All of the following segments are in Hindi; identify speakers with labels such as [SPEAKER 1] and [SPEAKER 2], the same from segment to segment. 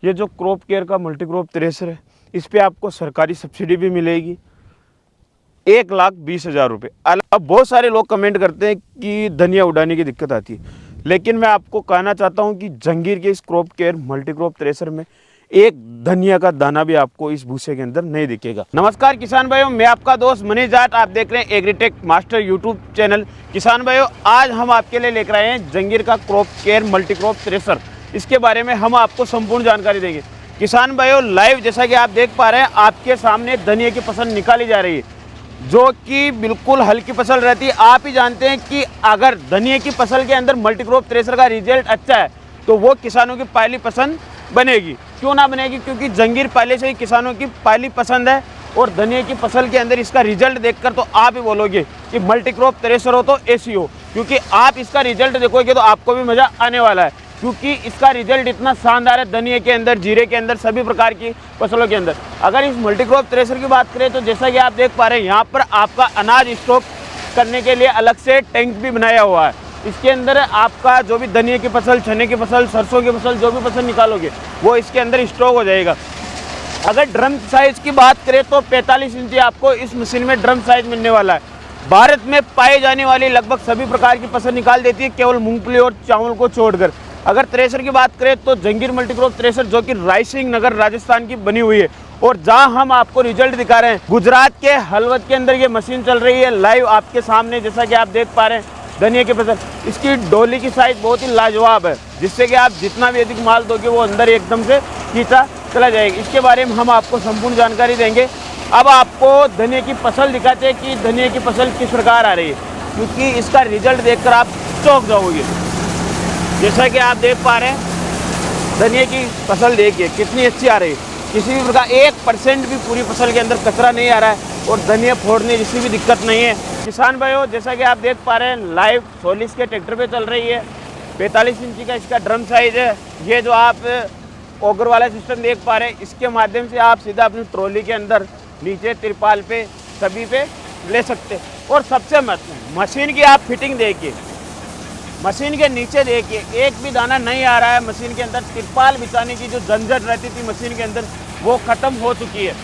[SPEAKER 1] ये जो क्रॉप केयर का मल्टी क्रॉप थ्रेशर है, इस पे आपको सरकारी सब्सिडी भी मिलेगी 1,20,000 रुपये। अब बहुत सारे लोग कमेंट करते हैं कि धनिया उड़ाने की दिक्कत आती है, लेकिन मैं आपको कहना चाहता हूं कि जंगीर के इस crop care multi crop thresher में एक धनिया का दाना भी आपको इस भूसे के अंदर नहीं दिखेगा। नमस्कार किसान भाइयों, मैं आपका दोस्त मनीष जाट, आप देख रहे हैं एग्रीटेक मास्टर यूट्यूब चैनल। किसान भाइयों, आज हम आपके लिए लेकर आए हैं जंगीर का crop care multi crop thresher. इसके बारे में हम आपको संपूर्ण जानकारी देंगे। किसान भाइयों, लाइव जैसा कि आप देख पा रहे हैं, आपके सामने धनिया की फसल निकाली जा रही है, जो कि बिल्कुल हल्की फसल रहती है। आप ही जानते हैं कि अगर धनिया की फसल के अंदर मल्टी क्रॉप थ्रेशर का रिजल्ट अच्छा है तो वो किसानों की पहली पसंद बनेगी। क्यों ना बनेगी? क्योंकि जंगीर पहले से ही किसानों की पहली पसंद है और धनिया की फसल के अंदर इसका रिजल्ट देखकर तो आप ही बोलोगे कि मल्टी क्रॉप थ्रेशर हो तो ऐसी हो, क्योंकि आप इसका रिजल्ट देखोगे तो आपको भी मज़ा आने वाला है, क्योंकि इसका रिजल्ट इतना शानदार है धनिया के अंदर, जीरे के अंदर, सभी प्रकार की फसलों के अंदर। अगर इस मल्टी क्रॉप थ्रेशर की बात करें तो जैसा कि आप देख पा रहे हैं, यहाँ पर आपका अनाज स्टॉक करने के लिए अलग से टैंक भी बनाया हुआ है। इसके अंदर आपका जो भी धनिया की फसल, चने की फसल, सरसों की फसल, जो भी फसल निकालोगे वो इसके अंदर स्टॉक हो जाएगा। अगर ड्रम साइज की बात करें तो 45 इंची आपको इस मशीन में ड्रम साइज मिलने वाला है। भारत में पाई जाने वाली लगभग सभी प्रकार की फसल निकाल देती है, केवल मूंगफली और चावल को छोड़कर। अगर थ्रेशर की बात करें तो जंगीर मल्टी क्रॉप थ्रेशर, जो कि रायसिंह नगर राजस्थान की बनी हुई है, और जहां हम आपको रिजल्ट दिखा रहे हैं, गुजरात के हलवद के अंदर ये मशीन चल रही है लाइव आपके सामने। जैसा कि आप देख पा रहे हैं धनिया की फसल, इसकी डोली की साइज बहुत ही लाजवाब है, जिससे कि आप जितना भी अधिक माल दोगे वो अंदर एकदम से खींचा चला जाएगा। इसके बारे में हम आपको संपूर्ण जानकारी देंगे। अब आपको धनिया की फसल दिखाते हैं कि धनिया की फसल किस प्रकार आ रही है, क्योंकि इसका रिजल्ट देखकर आप चौंक जाओगे। जैसा कि आप देख पा रहे हैं धनिया की फसल, देखिए कितनी अच्छी आ रही है, किसी भी प्रकार 1% भी पूरी फसल के अंदर कचरा नहीं आ रहा है और धनिया फोड़ने जैसी भी दिक्कत नहीं है। किसान भाइयों, जैसा कि आप देख पा रहे हैं लाइव सोलिस के ट्रैक्टर पे चल रही है। 45 इंची का इसका ड्रम साइज है। ये जो आप ऑगर वाला सिस्टम देख पा रहे हैं, इसके माध्यम से आप सीधा अपनी ट्रॉली के अंदर, नीचे तिरपाल पे, सभी पे ले सकते। और सबसे महत्वपूर्ण, मशीन की आप फिटिंग देखिए, मशीन के नीचे देखिए एक भी दाना नहीं आ रहा है। मशीन के अंदर तिरपाल बिछाने की जो झंझट रहती थी मशीन के अंदर, वो खत्म हो चुकी है।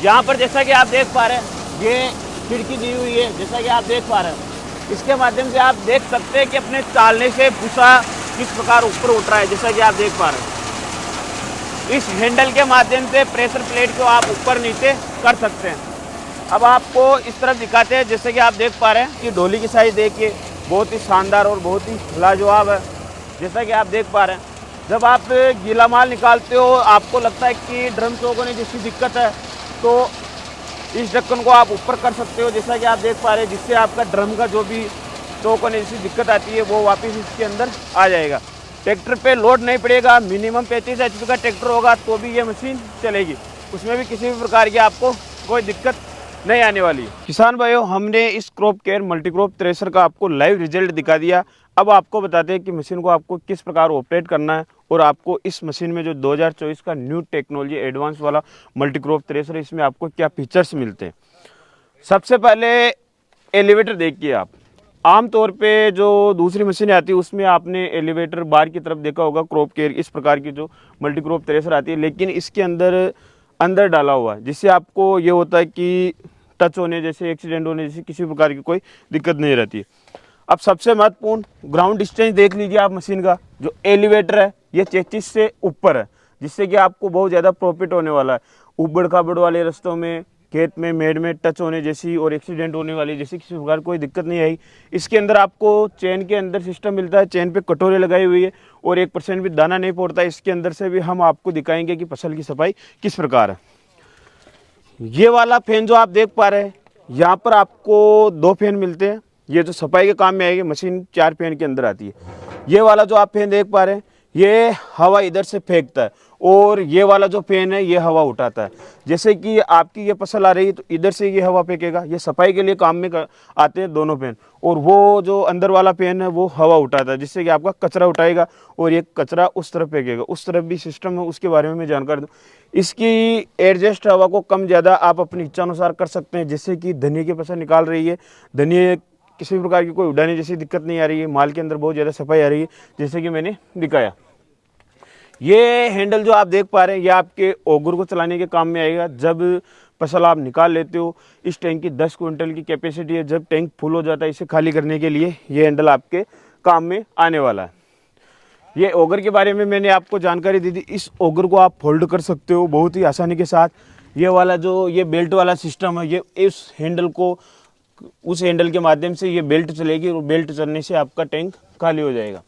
[SPEAKER 1] यहाँ पर जैसा कि आप देख पा रहे हैं ये खिड़की दी हुई है, जैसा कि आप देख पा रहे हैं, इसके माध्यम से आप देख सकते हैं कि अपने चालने से भूसा किस प्रकार ऊपर उठ रहा है। जैसा कि आप देख पा रहे हैं इस हैंडल के माध्यम से प्रेशर प्लेट को आप ऊपर नीचे कर सकते हैं। अब आपको इस तरफ दिखाते हैं, जैसे कि आप देख पा रहे हैं कि डोली की साइज देखिए बहुत ही शानदार और बहुत ही लाजवाब है। जैसा कि आप देख पा रहे हैं, जब आप गीला माल निकालते हो, आपको लगता है कि ड्रम चौक होने जैसी दिक्कत है, तो इस ढक्कन को आप ऊपर कर सकते हो, जैसा कि आप देख पा रहे हैं, जिससे आपका ड्रम का जो भी चौक होने जैसी दिक्कत आती है वो वापस इसके अंदर आ जाएगा। ट्रैक्टर पे लोड नहीं पड़ेगा। मिनिमम 35 HP का ट्रैक्टर होगा तो भी ये मशीन चलेगी, उसमें भी किसी भी प्रकार की आपको कोई दिक्कत नहीं आने वाली है। किसान भाइयों, हमने इस crop care multi crop thresher का आपको लाइव रिजल्ट दिखा दिया। अब आपको बताते हैं कि मशीन को आपको किस प्रकार ऑपरेट करना है, और आपको इस मशीन में जो 2024 का न्यू टेक्नोलॉजी एडवांस वाला मल्टी क्रॉप थ्रेशर है, इसमें आपको क्या फीचर्स मिलते हैं। सबसे पहले एलिवेटर देखिए आप। आमतौर पे जो दूसरी मशीनें आती है उसमें आपने एलिवेटर बार की तरफ देखा होगा, क्रॉप केयर इस प्रकार की जो मल्टी क्रॉप थ्रेशर आती है, लेकिन इसके अंदर डाला हुआ है, जिससे आपको ये होता है कि टच होने जैसे, एक्सीडेंट होने जैसी किसी प्रकार की कोई दिक्कत नहीं रहती है। अब सबसे महत्वपूर्ण ग्राउंड डिस्टेंस देख लीजिए आप मशीन का। जो एलिवेटर है ये 33 से ऊपर है, जिससे कि आपको बहुत ज़्यादा प्रॉफिट होने वाला है। उबड़ खाबड़ वाले रास्तों में, खेत में, मेड़ में टच होने जैसी और एक्सीडेंट होने वाली जैसी किसी प्रकार कोई दिक्कत नहीं आई। इसके अंदर आपको चेन के अंदर सिस्टम मिलता है, चेन पे कटोरे लगाई हुई है और 1% भी दाना नहीं पड़ता। इसके अंदर से भी हम आपको दिखाएंगे कि फसल की सफाई किस प्रकार है। ये वाला फैन जो आप देख पा रहे हैं, यहाँ पर आपको 2 फैन मिलते हैं। ये जो सफाई के काम में आएगी, मशीन 4 फैन के अंदर आती है। ये वाला जो आप फैन देख पा रहे हैं, ये हवा इधर से फेंकता है, और ये वाला जो फैन है ये हवा उठाता है। जैसे कि आपकी ये फसल आ रही है तो इधर से ये हवा फेंकेगा। ये सफाई के लिए काम में आते हैं दोनों फैन, और वो जो अंदर वाला फैन है वो हवा उठाता है, जिससे कि आपका कचरा उठाएगा और ये कचरा उस तरफ फेंकेगा। उस तरफ भी सिस्टम है, उसके बारे में मैं जानकारी दूँ। इसकी एडजस्ट हवा को कम ज़्यादा आप अपनी इच्छा अनुसार कर सकते हैं। जैसे कि धनिया की फसल निकाल रही है, धनिया किसी भी प्रकार की कोई उड़ाने जैसी दिक्कत नहीं आ रही है, माल के अंदर बहुत ज़्यादा सफाई आ रही है, जैसे कि मैंने दिखाया। ये हैंडल जो आप देख पा रहे हैं ये आपके ओगर को चलाने के काम में आएगा। जब फसल आप निकाल लेते हो, इस टैंक की 10 क्विंटल की कैपेसिटी है। जब टैंक फुल हो जाता है इसे खाली करने के लिए ये हैंडल आपके काम में आने वाला है। ये ओगर के बारे में मैंने आपको जानकारी दी थी। इस ओगर को आप फोल्ड कर सकते हो बहुत ही आसानी के साथ। ये वाला जो ये बेल्ट वाला सिस्टम है, ये इस हैंडल को उस हैंडल के माध्यम से ये बेल्ट चलेगी और बेल्ट चलने से आपका टैंक खाली हो जाएगा।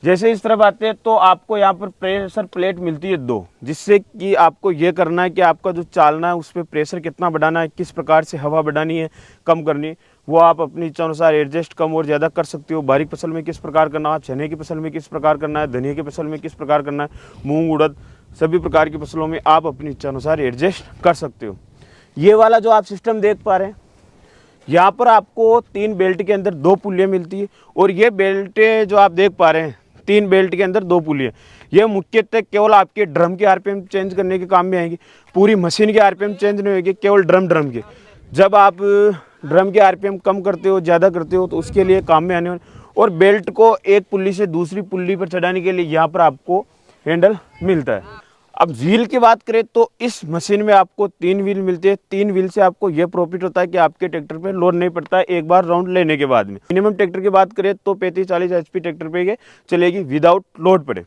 [SPEAKER 1] जैसे इस तरफ आते हैं तो आपको यहाँ पर प्रेशर प्लेट मिलती है 2, जिससे कि आपको ये करना है कि आपका जो चालना है उस पर प्रेशर कितना बढ़ाना है, किस प्रकार से हवा बढ़ानी है, कम करनी है, वो आप अपनी इच्छा अनुसार एडजस्ट कम और ज़्यादा कर सकते हो। बारीक फसल में किस प्रकार करना है, चने की फसल में किस प्रकार करना है, धनिया की फसल में किस प्रकार करना है, मूंग उड़द सभी प्रकार की फसलों में आप अपनी इच्छा अनुसार एडजस्ट कर सकते हो। ये वाला जो आप सिस्टम देख पा रहे हैं, यहाँ पर आपको 3 बेल्ट के अंदर 2 पुलियाँ मिलती है। और ये बेल्टें जो आप देख पा रहे हैं 3 बेल्ट के अंदर 2 पुलियाँ, ये मुख्यतः केवल आपके ड्रम के आरपीएम चेंज करने के काम में आएंगी। पूरी मशीन के आरपीएम चेंज नहीं होगी, केवल ड्रम के। जब आप ड्रम के आरपीएम कम करते हो, ज़्यादा करते हो, तो उसके लिए काम में आने वाले। और बेल्ट को एक पुल्ली से दूसरी पुल्ली पर चढ़ाने के लिए यहाँ पर आपको हैंडल मिलता है। अब व्हील की बात करें तो इस मशीन में आपको 3 व्हील मिलते हैं। 3 व्हील से आपको यह प्रॉफिट होता है कि आपके ट्रैक्टर पे लोड नहीं पड़ता है एक बार राउंड लेने के बाद में। मिनिमम ट्रैक्टर की बात करें तो 35-40 HP ट्रैक्टर पे चलेगी विदाउट लोड पड़े।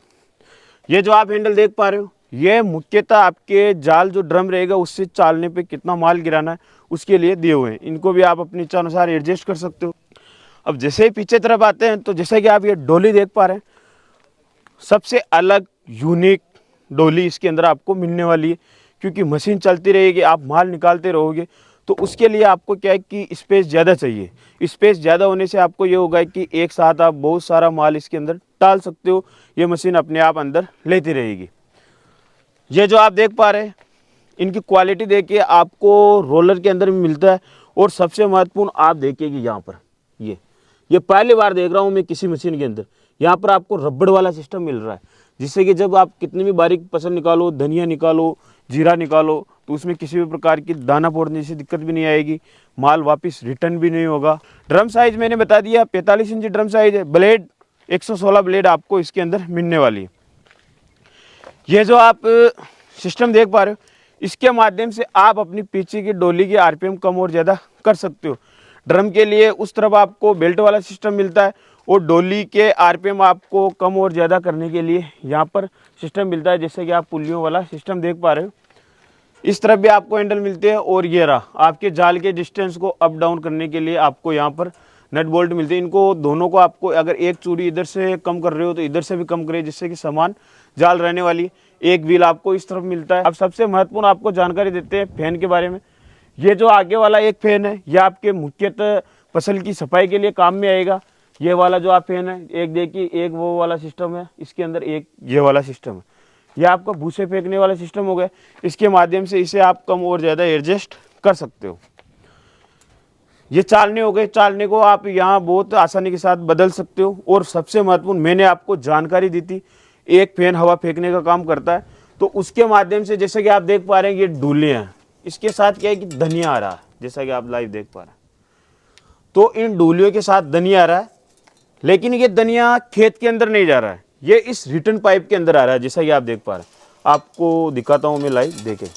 [SPEAKER 1] ये जो आप हैंडल देख पा रहे हो ये मुख्यतः आपके जाल जो ड्रम रहेगा उससे चालने पे कितना माल गिराना है उसके लिए दिए हुए हैं। इनको भी आप अपनी इच्छा अनुसार एडजस्ट कर सकते हो। अब जैसे ही पीछे तरफ आते हैं तो जैसे कि आप ये डोली देख पा रहे हैं, सबसे अलग यूनिक डोली इसके अंदर आपको मिलने वाली है। क्योंकि मशीन चलती रहेगी, आप माल निकालते रहोगे, तो उसके लिए आपको क्या है कि स्पेस ज़्यादा चाहिए। स्पेस ज़्यादा होने से आपको ये होगा कि एक साथ आप बहुत सारा माल इसके अंदर डाल सकते हो। ये मशीन अपने आप अंदर लेती रहेगी। ये जो आप देख पा रहे हैं इनकी क्वालिटी देखिए, आपको रोलर के अंदर भी मिलता है। और सबसे महत्वपूर्ण आप देखिए कि यहाँ पर ये पहली बार देख रहा हूँ मैं किसी मशीन के अंदर, यहाँ पर आपको रबड़ वाला सिस्टम मिल रहा है, जिससे कि जब आप कितनी भी बारीक फसल निकालो, धनिया निकालो, जीरा निकालो, तो उसमें किसी भी प्रकार की दाना फोड़ने से दिक्कत भी नहीं आएगी, माल वापस रिटर्न भी नहीं होगा। ड्रम साइज मैंने बता दिया 45 इंच ड्रम साइज है। ब्लेड 116 ब्लेड आपको इसके अंदर मिलने वाली है। ये जो आप सिस्टम देख पा रहे हो इसके माध्यम से आप अपनी पीछे की डोली की आरपीएम कम और ज़्यादा कर सकते हो। ड्रम के लिए उस तरफ आपको बेल्ट वाला सिस्टम मिलता है और डोली के आरपीएम आपको कम और ज़्यादा करने के लिए यहाँ पर सिस्टम मिलता है, जैसे कि आप पुल्लियों वाला सिस्टम देख पा रहे हो। इस तरफ भी आपको हैंडल मिलते हैं। और ये रहा आपके जाल के डिस्टेंस को अप डाउन करने के लिए आपको यहाँ पर नट बोल्ट मिलते हैं। इनको दोनों को आपको अगर एक चूड़ी इधर से कम कर रहे हो तो इधर से भी कम करें, जिससे कि समान जाल रहने वाली। एक व्हील आपको इस तरफ मिलता है। अब सबसे महत्वपूर्ण आपको जानकारी देते हैं फैन के बारे में। ये जो आगे वाला एक फैन है ये आपके मुख्यतः फसल की सफाई के लिए काम में आएगा। ये वाला जो आप फैन है एक देखिए, एक वो वाला सिस्टम है, इसके अंदर एक ये वाला सिस्टम है। ये आपका भूसे फेंकने वाला सिस्टम हो गया। इसके माध्यम से इसे आप कम और ज़्यादा एडजस्ट कर सकते हो। ये चालने हो गए, चालने को आप यहाँ बहुत आसानी के साथ बदल सकते हो। और सबसे महत्वपूर्ण मैंने आपको जानकारी दी थी, एक फैन हवा फेंकने का काम करता है, तो उसके माध्यम से जैसे कि आप देख पा रहे हैं ये डूले हैं, इसके साथ क्या है कि धनिया आ रहा है, जैसा कि आप लाइव देख पा रहे हैं। तो इन डूलियों के साथ धनिया आ रहा है, लेकिन ये धनिया खेत के अंदर नहीं जा रहा है, ये इस रिटर्न पाइप के अंदर आ रहा है, जैसा कि आप देख पा रहे हैं। आपको दिखाता हूँ मैं लाइव, देखें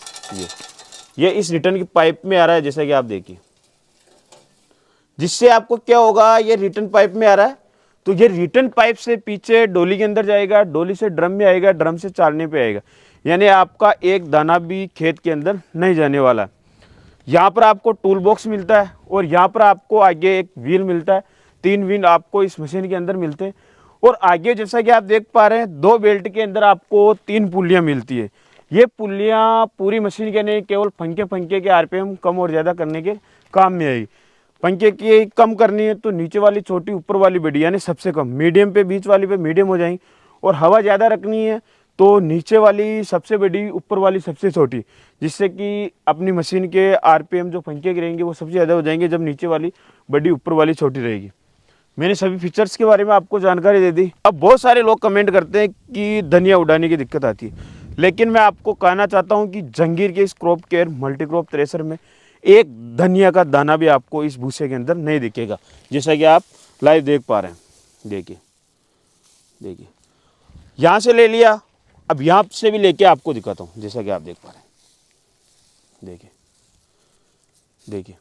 [SPEAKER 1] ये इस रिटर्न की पाइप में आ रहा है, जैसा कि आप देखिए। जिससे आपको क्या होगा, ये रिटर्न पाइप में आ रहा है तो ये रिटर्न पाइप से पीछे डोली के अंदर जाएगा, डोली से ड्रम में आएगा, ड्रम से चालने पे आएगा। यानी आपका एक दाना भी खेत के अंदर नहीं जाने वाला। यहाँ पर आपको टूल बॉक्स मिलता है और यहाँ पर आपको आगे एक व्हील मिलता है। 3 व्हील आपको इस मशीन के अंदर मिलते हैं। और आगे जैसा कि आप देख पा रहे हैं 2 बेल्ट के अंदर आपको 3 पुल्लियाँ मिलती है। ये पुल्लियाँ पूरी मशीन के नहीं, केवल पंखे के आरपीएम कम और ज़्यादा करने के काम में आएगी। पंखे की कम करनी है तो नीचे वाली छोटी, ऊपर वाली बड़ी, यानी सबसे कम। मीडियम पे, बीच वाली पे मीडियम हो जाएंगी। और हवा ज़्यादा रखनी है तो नीचे वाली सबसे बड़ी, ऊपर वाली सबसे छोटी, जिससे कि अपनी मशीन के आरपीएम जो पंखे के रहेंगे वो सबसे ज़्यादा हो जाएंगे जब नीचे वाली बड़ी, ऊपर वाली छोटी रहेगी। मैंने सभी फीचर्स के बारे में आपको जानकारी दे दी। अब बहुत सारे लोग कमेंट करते हैं कि धनिया उड़ाने की दिक्कत आती है, लेकिन मैं आपको कहना चाहता हूँ कि जंगीर के इस क्रॉप केयर मल्टीक्रॉप थ्रेशर में एक धनिया का दाना भी आपको इस भूसे के अंदर नहीं दिखेगा, जैसा कि आप लाइव देख पा रहे हैं। देखिए यहाँ से ले लिया, अब यहाँ से भी लेके आपको दिखाता हूँ, जैसा कि आप देख पा रहे हैं। देखिए देखिए,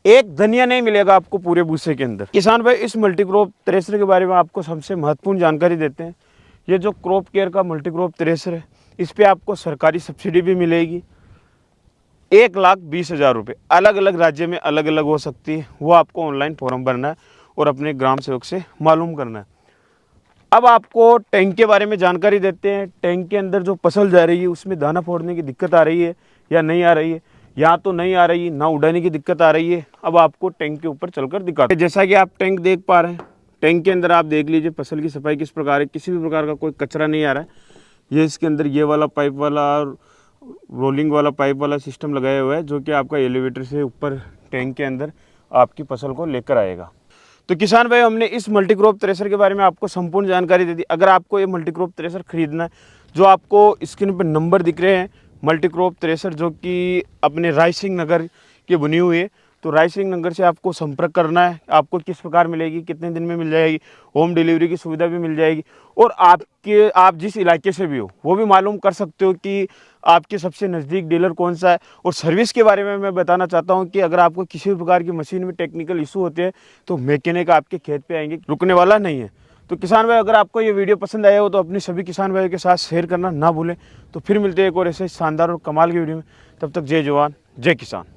[SPEAKER 1] एक धनिया नहीं मिलेगा आपको पूरे भूसे के अंदर। किसान भाई, इस मल्टीक्रॉप थ्रेशर के बारे में आपको सबसे महत्वपूर्ण जानकारी देते हैं। ये जो क्रॉप केयर का मल्टीक्रॉप थ्रेशर है, इस पे आपको सरकारी सब्सिडी भी मिलेगी 1,20,000 रुपये। अलग अलग राज्य में अलग अलग हो सकती है, वो आपको ऑनलाइन फॉर्म भरना है और अपने ग्राम सेवक से मालूम करना है। अब आपको टैंक के बारे में जानकारी देते हैं। टैंक के अंदर जो फसल जा रही है उसमें दाना फोड़ने की दिक्कत आ रही है या नहीं आ रही है, या तो नहीं आ रही, ना उड़ाने की दिक्कत आ रही है। अब आपको टैंक के ऊपर चलकर दिखाते हैं। जैसा कि आप टैंक देख पा रहे हैं, टैंक के अंदर आप देख लीजिए फसल की सफाई किस प्रकार है, किसी भी प्रकार का कोई कचरा नहीं आ रहा है। ये इसके अंदर ये वाला पाइप वाला और रोलिंग वाला पाइप वाला सिस्टम लगाया हुआ है, जो कि आपका एलिवेटर से ऊपर टैंक के अंदर आपकी फसल को लेकर आएगा। तो किसान भाई, हमने इस मल्टीक्रॉप थ्रेशर के बारे में आपको संपूर्ण जानकारी दे दी। अगर आपको ये मल्टीक्रॉप थ्रेशर खरीदना है, जो आपको स्क्रीन पर नंबर दिख रहे हैं, मल्टीक्रॉप थ्रेशर जो कि अपने राय सिंह नगर की बनी हुई है, तो राय सिंह नगर से आपको संपर्क करना है। आपको किस प्रकार मिलेगी, कितने दिन में मिल जाएगी, होम डिलीवरी की सुविधा भी मिल जाएगी। और आप जिस इलाके से भी हो वो भी मालूम कर सकते हो कि आपके सबसे नज़दीक डीलर कौन सा है। और सर्विस के बारे में मैं बताना चाहता हूं कि अगर आपको किसी भी प्रकार की मशीन में टेक्निकल इशू होते हैं तो मैकेनिक आपके खेत पे आएंगे, रुकने वाला नहीं है। तो किसान भाई, अगर आपको ये वीडियो पसंद आया हो तो अपने सभी किसान भाइयों के साथ शेयर करना ना भूलें। तो फिर मिलते हैं एक और ऐसे शानदार और कमाल की वीडियो में। तब तक जय जवान जय किसान।